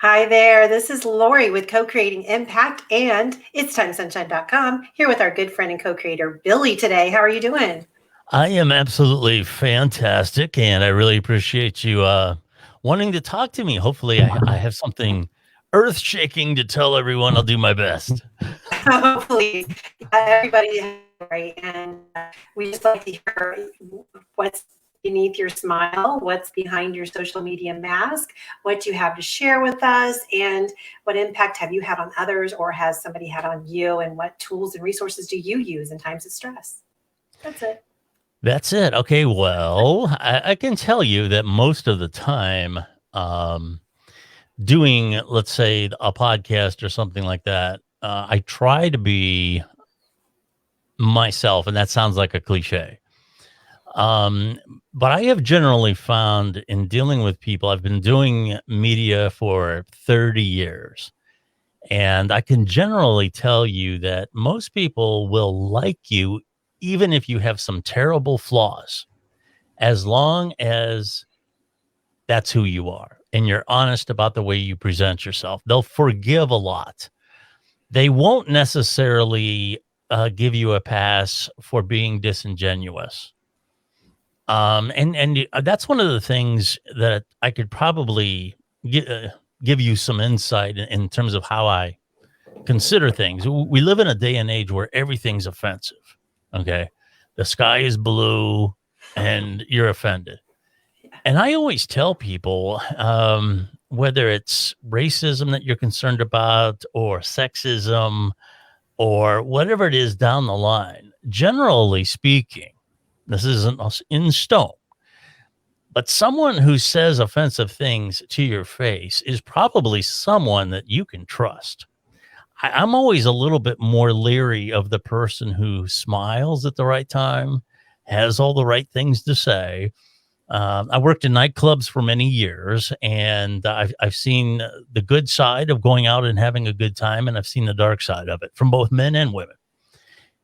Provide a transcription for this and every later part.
Hi there. This is Lori with Co-Creating Impact and itstimesunshine.com here with our good friend and co-creator Billy today. How are you doing? I am absolutely fantastic, and I really appreciate you wanting to talk to me. Hopefully, I have something earth-shaking to tell everyone. I'll do my best. Oh, please. Everybody has a story, and we just like to hear what's beneath your smile, what's behind your social media mask, what you have to share with us, and what impact have you had on others or has somebody had on you, and what tools and resources do you use in times of stress? That's it. That's it. Okay, well, I can tell you that most of the time, um, doing, let's say, a podcast or something like that, I try to be myself, and that sounds like a cliche. Um, but I have generally found in dealing with people, I've been doing media for 30 years, and I can generally tell you that most people will like you even if you have some terrible flaws, as long as that's who you are and you're honest about the way you present yourself. They'll forgive a lot. They won't necessarily give you a pass for being disingenuous. And that's one of the things that I could probably give you some insight in terms of how I consider things. We live in a day and age where everything's offensive. Okay, the sky is blue, and you're offended. And I always tell people, whether it's racism that you're concerned about, or sexism, or whatever it is down the line, generally speaking, this isn't in stone, but someone who says offensive things to your face is probably someone that you can trust. I'm always a little bit more leery of the person who smiles at the right time, has all the right things to say. I worked in nightclubs for many years, and I've seen the good side of going out and having a good time, and I've seen the dark side of it from both men and women.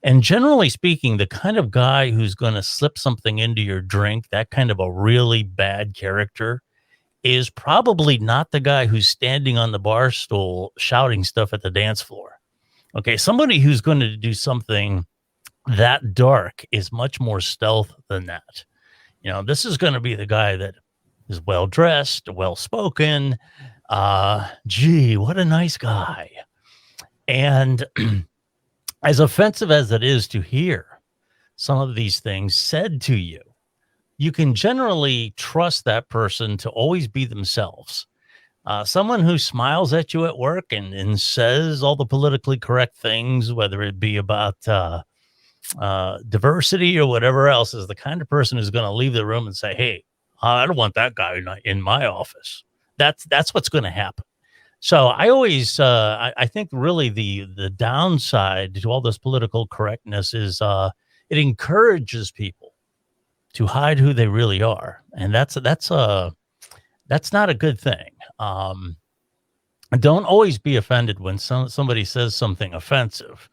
And generally speaking, the kind of guy who's going to slip something into your drink, that kind of a really bad character, is probably not the guy who's standing on the bar stool shouting stuff at the dance floor. Okay, somebody who's going to do something that dark is much more stealth than that. This is going to be the guy that is well dressed, well spoken. Gee, what a nice guy. And as offensive as it is to hear some of these things said to you, you can generally trust that person to always be themselves. Someone who smiles at you at work and says all the politically correct things, whether it be about diversity or whatever else, is the kind of person who's going to leave the room and say, "Hey, I don't want that guy in my office." That's what's going to happen. So I always, I think really the downside to all this political correctness is it encourages people to hide who they really are, and that's not a good thing. Don't always be offended when somebody says something offensive.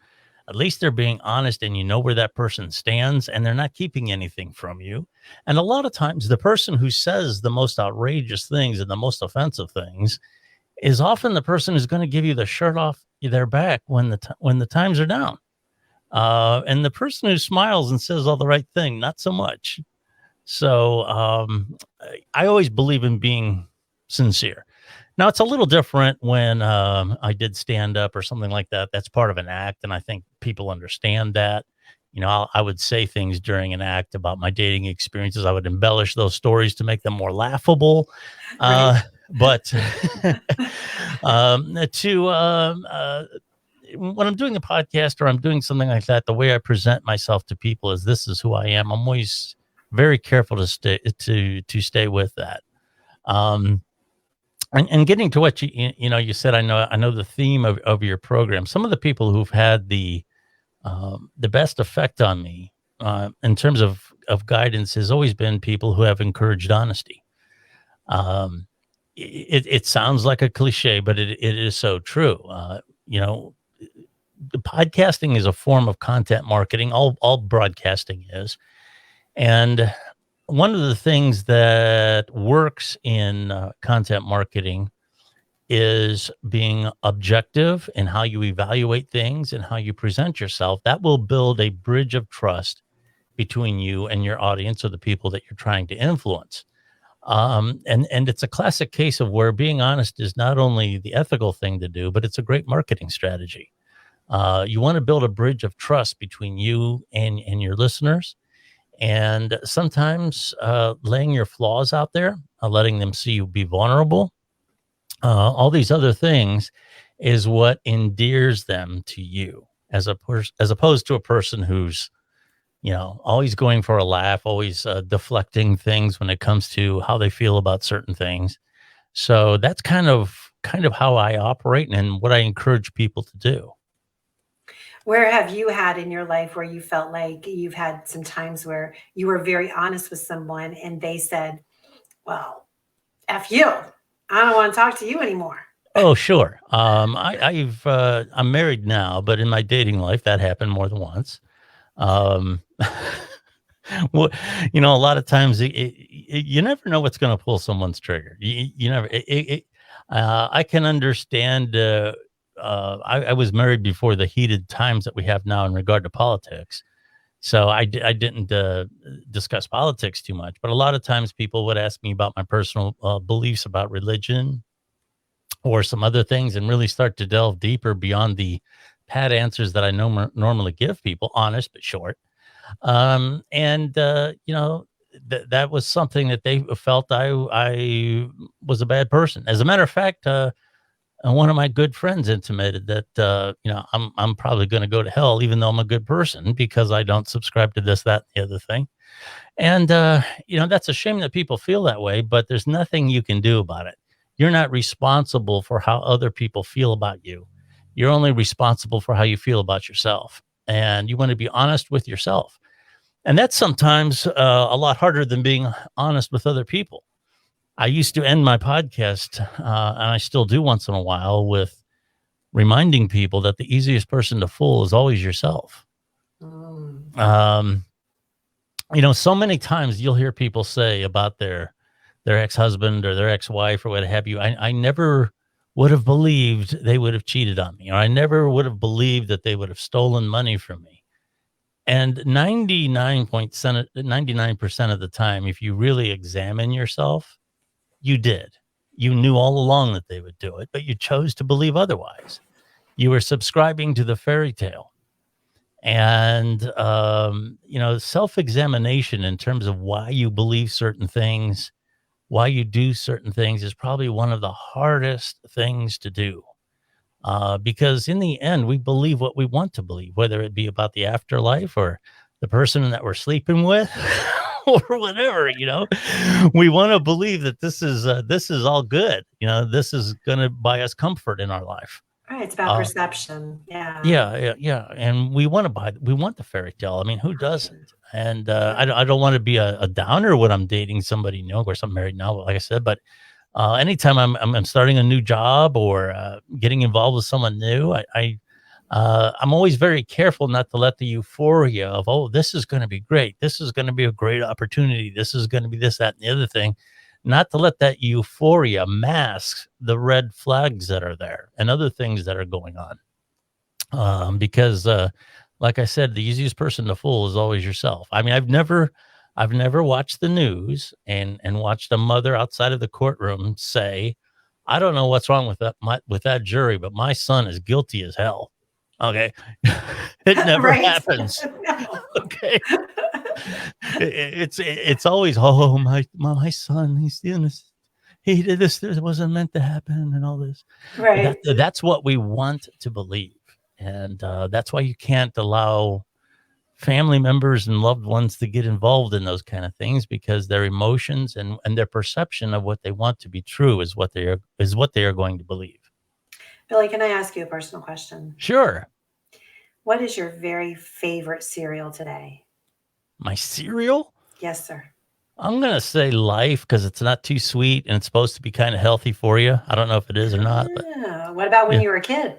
At least they're being honest, and you know where that person stands, and they're not keeping anything from you. And a lot of times, the person who says the most outrageous things and the most offensive things is often the person who's going to give you the shirt off their back when the times are down. And the person who smiles and says all the right thing, not so much. So I always believe in being sincere. Now, it's a little different when I did stand up or something like that. That's part of an act, and I think people understand that. I would say things during an act about my dating experiences. I would embellish those stories to make them more laughable. Right. But to when I'm doing a podcast or I'm doing something like that, the way I present myself to people is this is who I am. I'm always very careful to stay with that. And getting to what you said, I know the theme of your program. Some of the people who've had the best effect on me in terms of guidance has always been people who have encouraged honesty. Um, it sounds like a cliche, but it is so true. The podcasting is a form of content marketing. All broadcasting is, and one of the things that works in content marketing is being objective in how you evaluate things and how you present yourself. That will build a bridge of trust between you and your audience or the people that you're trying to influence. And it's a classic case of where being honest is not only the ethical thing to do, but it's a great marketing strategy. You want to build a bridge of trust between you and your listeners. And sometimes laying your flaws out there, letting them see you be vulnerable, all these other things is what endears them to you as opposed to a person who's always going for a laugh, always deflecting things when it comes to how they feel about certain things. So that's kind of how I operate and what I encourage people to do. Where have you had in your life where you felt like you've had some times where you were very honest with someone and they said, well, F you. I don't want to talk to you anymore. Oh, sure. I'm married now, but in my dating life, that happened more than once. Um, well, a lot of times you never know what's going to pull someone's trigger. You never. I can understand. I was married before the heated times that we have now in regard to politics, so I didn't discuss politics too much. But a lot of times people would ask me about my personal beliefs about religion or some other things, and really start to delve deeper beyond the pat answers that I normally give people, honest but short. And that was something that they felt I was a bad person. As a matter of fact, one of my good friends intimated that I'm probably going to go to hell, even though I'm a good person, because I don't subscribe to this, that, and the other thing. And that's a shame that people feel that way, but there's nothing you can do about it. You're not responsible for how other people feel about you. You're only responsible for how you feel about yourself. And you want to be honest with yourself. And that's sometimes a lot harder than being honest with other people. I used to end my podcast, and I still do once in a while, with reminding people that the easiest person to fool is always yourself. So many times you'll hear people say about their ex-husband or their ex-wife or what have you, I never would have believed they would have cheated on me, or I never would have believed that they would have stolen money from me. And 99% of the time, if you really examine yourself, you did. You knew all along that they would do it, but you chose to believe otherwise. You were subscribing to the fairy tale. And, self-examination in terms of why you believe certain things, why you do certain things, is probably one of the hardest things to do. Because in the end, we believe what we want to believe, whether it be about the afterlife or the person that we're sleeping with or whatever. We want to believe that this is all good. This is going to buy us comfort in our life. Right, it's about perception. Yeah. Yeah. And we want the fairy tale. I mean, who doesn't? And I don't want to be a downer when I'm dating somebody new. Of course, I'm married now, like I said, but anytime I'm starting a new job or getting involved with someone new, I'm always very careful not to let the euphoria of, oh, this is going to be great, this is going to be a great opportunity, this is going to be this, that, and the other thing, not to let that euphoria mask the red flags that are there and other things that are going on. Because like I said, the easiest person to fool is always yourself. I mean, I've never watched the news and watched a mother outside of the courtroom say, I don't know what's wrong with that jury, but my son is guilty as hell. Okay. It never happens. Okay. It's always, oh, my son, he's innocent. He did this. This wasn't meant to happen and all this. Right. That's what we want to believe. And that's why you can't allow family members and loved ones to get involved in those kind of things, because their emotions and their perception of what they want to be true is what they are going to believe. Billy, can I ask you a personal question? Sure. What is your very favorite cereal today? My cereal? Yes, sir. I'm going to say Life, because it's not too sweet and it's supposed to be kind of healthy for you. I don't know if it is or not. But what about when you were a kid?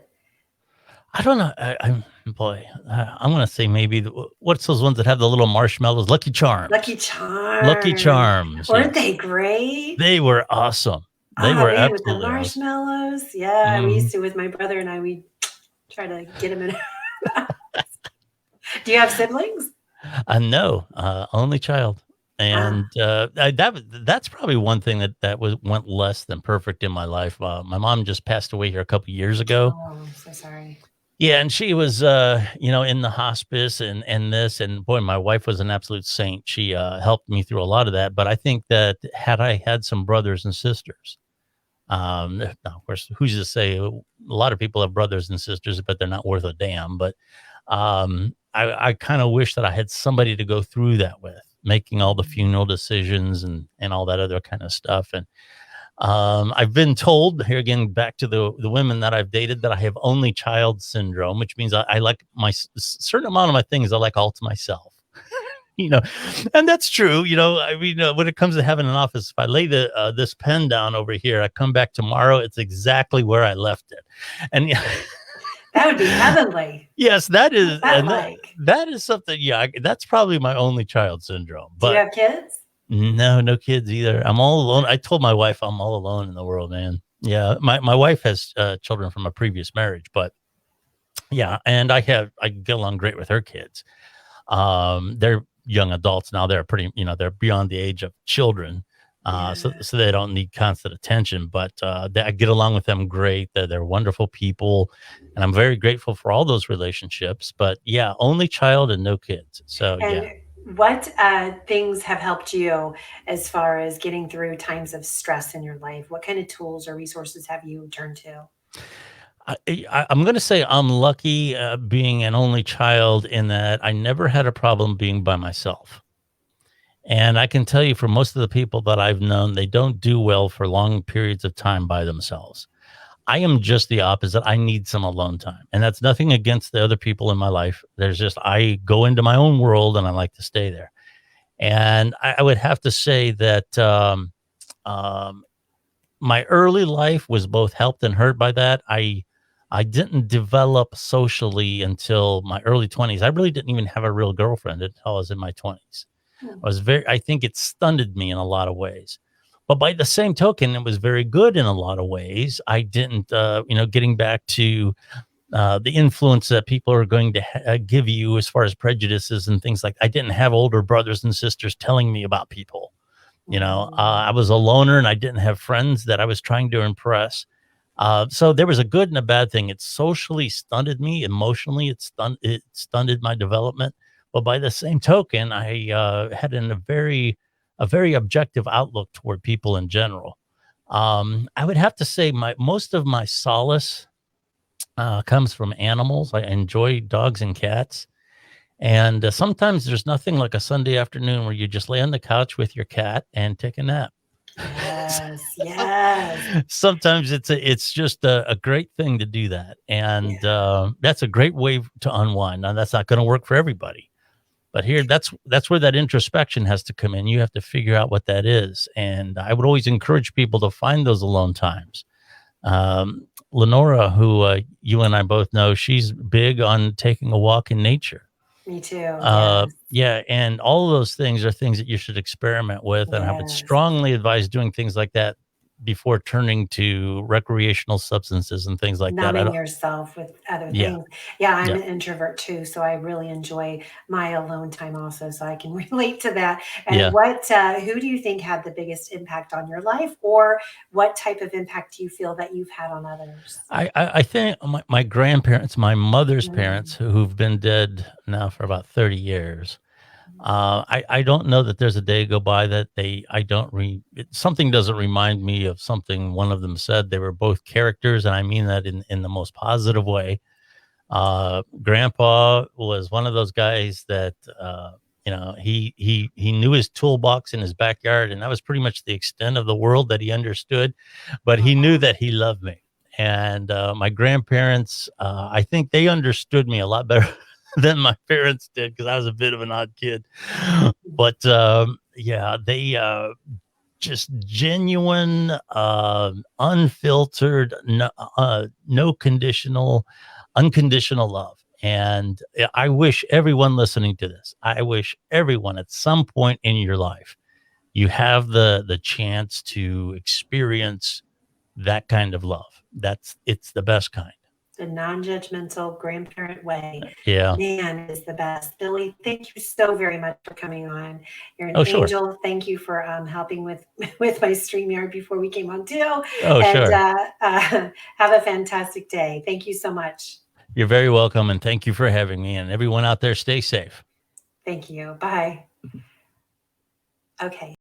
I don't know. I'm going to say maybe, what's those ones that have the little marshmallows? Lucky Charms. Lucky Charms. Lucky Charms. Weren't they great? They were awesome. They Oh were man, with the absolutely awesome. marshmallows. Yeah, we Mhm. used to with my brother and I, we try to get him in. Do you have siblings? No, only child, Ah, and, that's probably one thing that went less than perfect in my life. My mom just passed away here a couple years ago. oh, I'm so sorry. Yeah, and she was, in the hospice and this, and boy, my wife was an absolute saint. She, helped me through a lot of that, but I think that had I had some brothers and sisters, now, of course, who's to say a lot of people have brothers and sisters, but they're not worth a damn. But I kind of wish that I had somebody to go through that with, making all the Mhm. funeral decisions and all that other kind of stuff. And I've been told here again, back to the women that I've dated, that I have only child syndrome, which means I like certain amount of my things I like all to myself. you know, and that's true. I mean, when it comes to having an office, if I lay this pen down over here, I come back tomorrow, it's exactly where I left it. And yeah, That would be heavenly. yes, that What's is, that and like? that is something. Yeah, that's probably my only child syndrome. Do you But have kids? no, no kids either. I'm all alone. I told my wife I'm all alone in the world, man. Yeah, my wife has children from a previous marriage, but yeah, and I get along great with her kids. They're young adults now. They're pretty, they're beyond the age of children. So Yeah. so they don't need constant attention, but I get along with them great. They're wonderful people, and I'm very grateful for all those relationships. But yeah, only child and no kids. So And yeah. what things have helped you as far as getting through times of stress in your life? What kind of tools or resources have you turned to? I'm going to say I'm lucky being an only child in that I never had a problem being by myself. And I can tell you, for most of the people that I've known, they don't do well for long periods of time by themselves. I am just the opposite. I need some alone time. And that's nothing against the other people in my life. There's just, I go into my own world and I like to stay there. And I would have to say that um, my early life was both helped and hurt by that. I didn't develop socially until my early 20s. I really didn't even have a real girlfriend until I was in my 20s. Hmm. I think it stunted me in a lot of ways. But by the same token, it was very good in a lot of ways. I didn't, getting back to the influence that people are going to give you as far as prejudices and things like, I didn't have older brothers and sisters telling me about people. Mm. I was a loner and I didn't have friends that I was trying to impress. So there was a good and a bad thing. It socially stunted me. Emotionally, it stunted my development. But by the same token, I had a very objective outlook toward people in general. I would have to say most of my solace comes from animals. I enjoy dogs and cats. And sometimes there's nothing like a Sunday afternoon where you just lay on the couch with your cat and take a nap. Yes, yes. Sometimes it's just a great thing to do that, and Yeah. that's a great way to unwind. Now, that's not going to work for everybody, but here, that's where that introspection has to come in. You have to figure out what that is, and I would always encourage people to find those alone times. Lenora, who you and I both know, she's big on taking a walk in nature. Me too. Yes. Yeah, and all of those things are things that you should experiment with, and I would Yes. strongly advise doing things like that before turning to recreational substances and things like that. I Numbing don't. yourself with other Yeah, things. Yeah, I'm yeah, an introvert too, so I really enjoy my alone time also, so I can relate to that. And yeah. who do you think had the biggest impact on your life, or what type of impact do you feel that you've had on others? I think my grandparents, my mother's parents, Mm. who've been dead now for about 30 years. I don't know that there's a day go by that I don't something doesn't remind me of something one of them said. They were both characters, and I mean that in the most positive way. Grandpa was one of those guys that he knew his toolbox in his backyard, and that was pretty much the extent of the world that he understood. But he knew Oh, that he loved me. And my grandparents, I think they understood me a lot better than my parents did, because I was a bit of an odd kid. But yeah, they just genuine, unfiltered, no conditional, unconditional love. And I wish everyone listening to this, I wish everyone at some point in your life, you have the chance to experience. that kind of love. It's the best kind. The non-judgmental grandparent way, Yeah. man, is the best. Billy, thank you so very much for coming on. You're an Oh, sure. angel. Thank you for helping with with my StreamYard before we came on too. Oh, And sure. have a fantastic day. Thank you so much. You're very welcome, and thank you for having me. And everyone out there, stay safe. Thank you. Bye. Okay.